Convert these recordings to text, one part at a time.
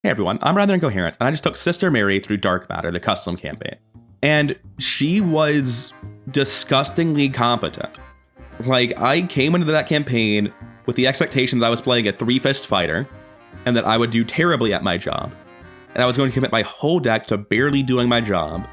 Hey everyone, I'm rather incoherent, and I just took Sister Mary through Dark Matter, the custom campaign. And she was disgustingly competent. Like, I came into that campaign with the expectation that I was playing a three-fist fighter, and that I would do terribly at my job. And I was going to commit my whole deck to barely doing my job,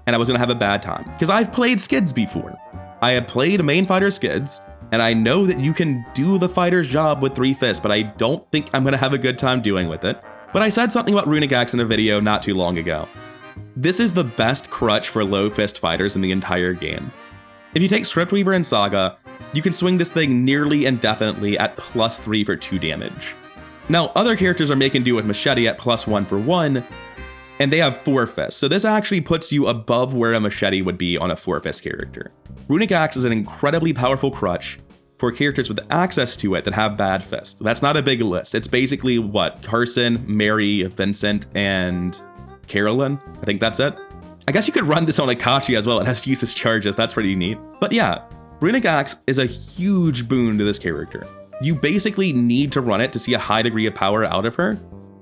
and I was going to have a bad time. Because I've played Skids before. I have played main fighter Skids, and I know that you can do the fighter's job with three fists, but I don't think I'm going to have a good time doing with it. But I said something about Runic Axe in a video not too long ago. This is the best crutch for low fist fighters in the entire game. If you take Scriptweaver and Saga, you can swing this thing nearly indefinitely at +3 for 2 damage. Now, other characters are making do with Machete at +1 for 1, and they have 4 fists, so this actually puts you above where a Machete would be on a 4-fist character. Runic Axe is an incredibly powerful crutch for characters with access to it that have bad fists. That's not a big list. It's basically, what, Carson, Mary, Vincent, and Carolyn? I think that's it. I guess you could run this on Akachi as well. It has useless charges. That's pretty neat. But yeah, Runic Axe is a huge boon to this character. You basically need to run it to see a high degree of power out of her.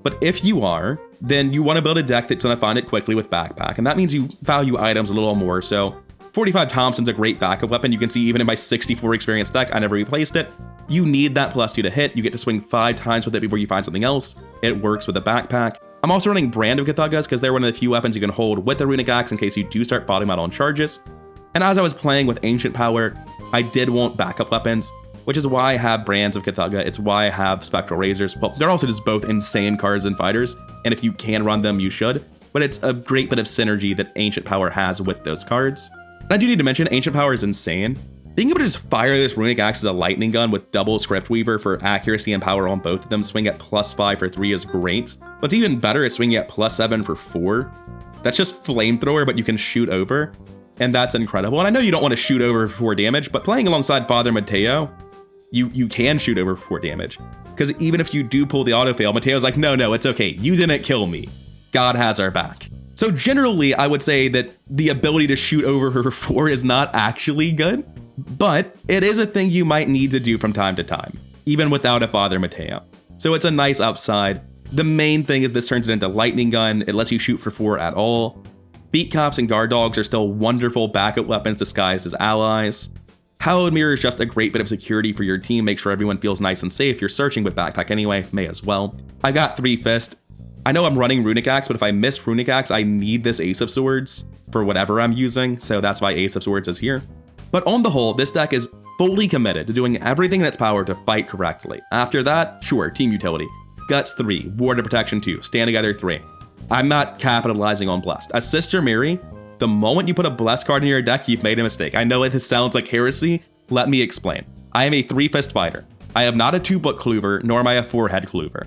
But if you are, then you want to build a deck that's going to find it quickly with Backpack. And that means you value items a little more. So 45 Thompson's a great backup weapon. You can see even in my 64 experience deck, I never replaced it. You need that +2 to hit. You get to swing 5 times with it before you find something else. It works with a Backpack. I'm also running Brand of Gathagas because they're one of the few weapons you can hold with the Runic Axe in case you do start bottoming out on charges. And as I was playing with Ancient Power, I did want backup weapons, which is why I have Brands of Gathaga. It's why I have Spectral Razors. Well, they're also just both insane cards and fighters, and if you can run them, you should. But it's a great bit of synergy that Ancient Power has with those cards. And I do need to mention, Ancient Power is insane. Being able to just fire this Runic Axe as a lightning gun with double Scriptweaver for accuracy and power on both of them, swing at +5 for 3 is great. What's even better is swinging at +7 for 4. That's just Flamethrower, but you can shoot over, and that's incredible. And I know you don't want to shoot over for 4 damage, but playing alongside Father Mateo, you can shoot over for 4 damage. Because even if you do pull the auto fail, Mateo's like, no, it's okay. You didn't kill me. God has our back. So generally, I would say that the ability to shoot over for 4 is not actually good. But it is a thing you might need to do from time to time, even without a Father Mateo. So it's a nice upside. The main thing is this turns it into Lightning Gun. It lets you shoot for 4 at all. Beat Cops and Guard Dogs are still wonderful backup weapons disguised as allies. Hallowed Mirror is just a great bit of security for your team. Make sure everyone feels nice and safe. You're searching with Backpack anyway, may as well. I got 3 Fist. I know I'm running Runic Axe, but if I miss Runic Axe, I need this Ace of Swords for whatever I'm using. So that's why Ace of Swords is here. But on the whole, this deck is fully committed to doing everything in its power to fight correctly. After that, sure, team utility. Guts 3, Ward of Protection 2, Stand Together 3. I'm not capitalizing on Blessed. As Sister Mary, the moment you put a Blessed card in your deck, you've made a mistake. I know this sounds like heresy. Let me explain. I am a 3-fist fighter. I am not a 2-book Kluber, nor am I a 4-head Kluber.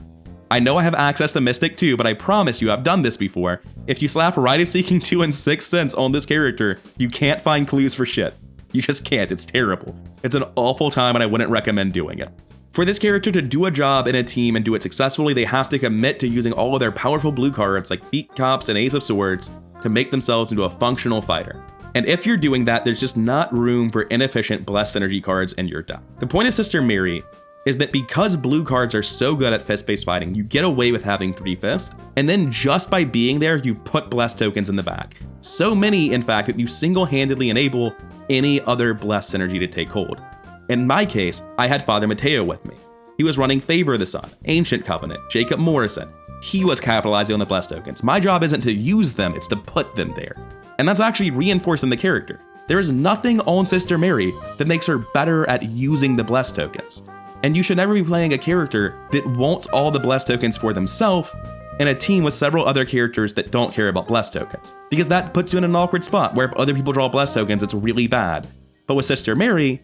I know I have access to Mystic 2, but I promise you I've done this before. If you slap Rite of Seeking 2 and 6th Sense on this character, you can't find clues for shit. You just can't. It's terrible. It's an awful time and I wouldn't recommend doing it. For this character to do a job in a team and do it successfully, they have to commit to using all of their powerful blue cards like Beat Cops and Ace of Swords to make themselves into a functional fighter. And if you're doing that, there's just not room for inefficient Blessed Synergy cards in your deck. The point of Sister Mary is that because blue cards are so good at fist-based fighting, you get away with having 3 fists, and then just by being there, you put Blessed tokens in the back. So many, in fact, that you single-handedly enable any other Blessed Synergy to take hold. In my case, I had Father Mateo with me. He was running Favor of the Sun, Ancient Covenant, Jacob Morrison. He was capitalizing on the Blessed tokens. My job isn't to use them, it's to put them there. And that's actually reinforced in the character. There is nothing on Sister Mary that makes her better at using the Blessed tokens. And you should never be playing a character that wants all the Blessed tokens for themselves in a team with several other characters that don't care about Blessed tokens. Because that puts you in an awkward spot where if other people draw Blessed tokens, it's really bad. But with Sister Mary,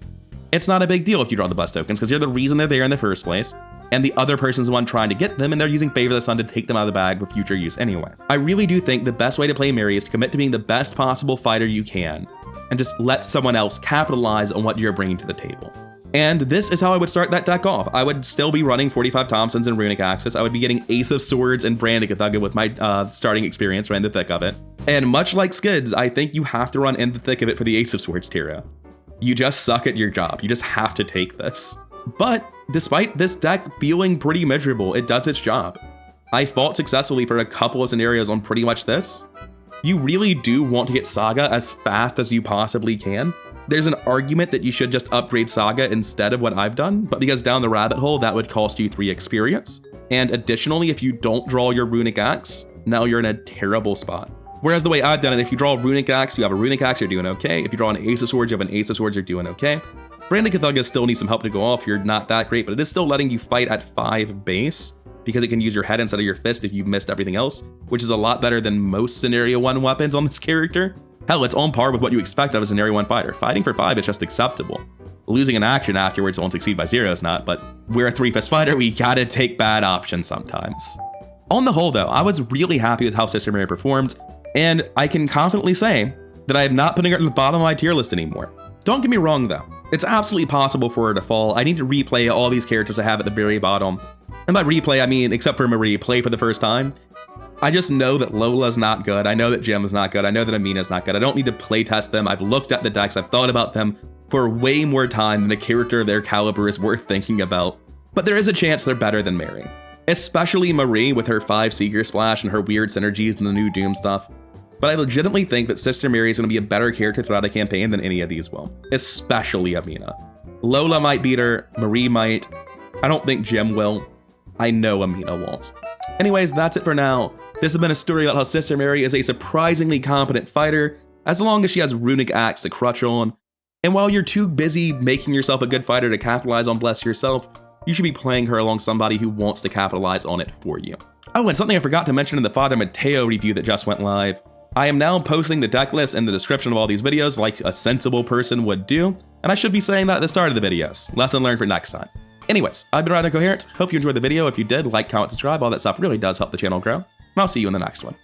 it's not a big deal if you draw the Blessed tokens because you're the reason they're there in the first place. And the other person's the one trying to get them, and they're using Favor of the Sun to take them out of the bag for future use anyway. I really do think the best way to play Mary is to commit to being the best possible fighter you can, and just let someone else capitalize on what you're bringing to the table. And this is how I would start that deck off. I would still be running 45 Thompsons and Runic Axes. I would be getting Ace of Swords and Brand of Gathaga with my starting experience right in the thick of it. And much like Skids, I think you have to run in the thick of it for the Ace of Swords tier. You just suck at your job. You just have to take this. But despite this deck feeling pretty miserable, it does its job. I fought successfully for a couple of scenarios on pretty much this. You really do want to get Saga as fast as you possibly can. There's an argument that you should just upgrade Saga instead of what I've done, but because down the rabbit hole, that would cost you 3 experience. And additionally, if you don't draw your Runic Axe, now you're in a terrible spot. Whereas the way I've done it, if you draw a Runic Axe, you have a Runic Axe, you're doing okay. If you draw an Ace of Swords, you have an Ace of Swords, you're doing okay. Branded Cthulhu still needs some help to go off, you're not that great, but it is still letting you fight at 5 base, because it can use your head instead of your fist if you've missed everything else, which is a lot better than most Scenario 1 weapons on this character. Hell, it's on par with what you expect of a Scenario 1 fighter. Fighting for 5 is just acceptable. Losing an action afterwards won't succeed by 0 is not, but we're a 3-fist fighter, we gotta take bad options sometimes. On the whole though, I was really happy with how Sister Mary performed, and I can confidently say that I am not putting her at the bottom of my tier list anymore. Don't get me wrong though, it's absolutely possible for her to fall. I need to replay all these characters I have at the very bottom. And by replay, I mean, except for Marie, play for the first time. I just know that Lola's not good. I know that Jim's not good. I know that Amina's not good. I don't need to play test them. I've looked at the decks. I've thought about them for way more time than a character of their caliber is worth thinking about. But there is a chance they're better than Mary. Especially Marie with her 5 Seeker Splash and her weird synergies and the new Doom stuff. But I legitimately think that Sister Mary is going to be a better character throughout a campaign than any of these will. Especially Amina. Lola might beat her. Marie might. I don't think Jim will. I know Amina won't. Anyways, that's it for now. This has been a story about how Sister Mary is a surprisingly competent fighter, as long as she has Runic Axe to crutch on. And while you're too busy making yourself a good fighter to capitalize on Bless yourself, you should be playing her along somebody who wants to capitalize on it for you. Oh, and something I forgot to mention in the Father Mateo review that just went live. I am now posting the deck list in the description of all these videos like a sensible person would do, and I should be saying that at the start of the videos. Lesson learned for next time. Anyways, I've been rather coherent. Hope you enjoyed the video. If you did, like, comment, subscribe. All that stuff really does help the channel grow. And I'll see you in the next one.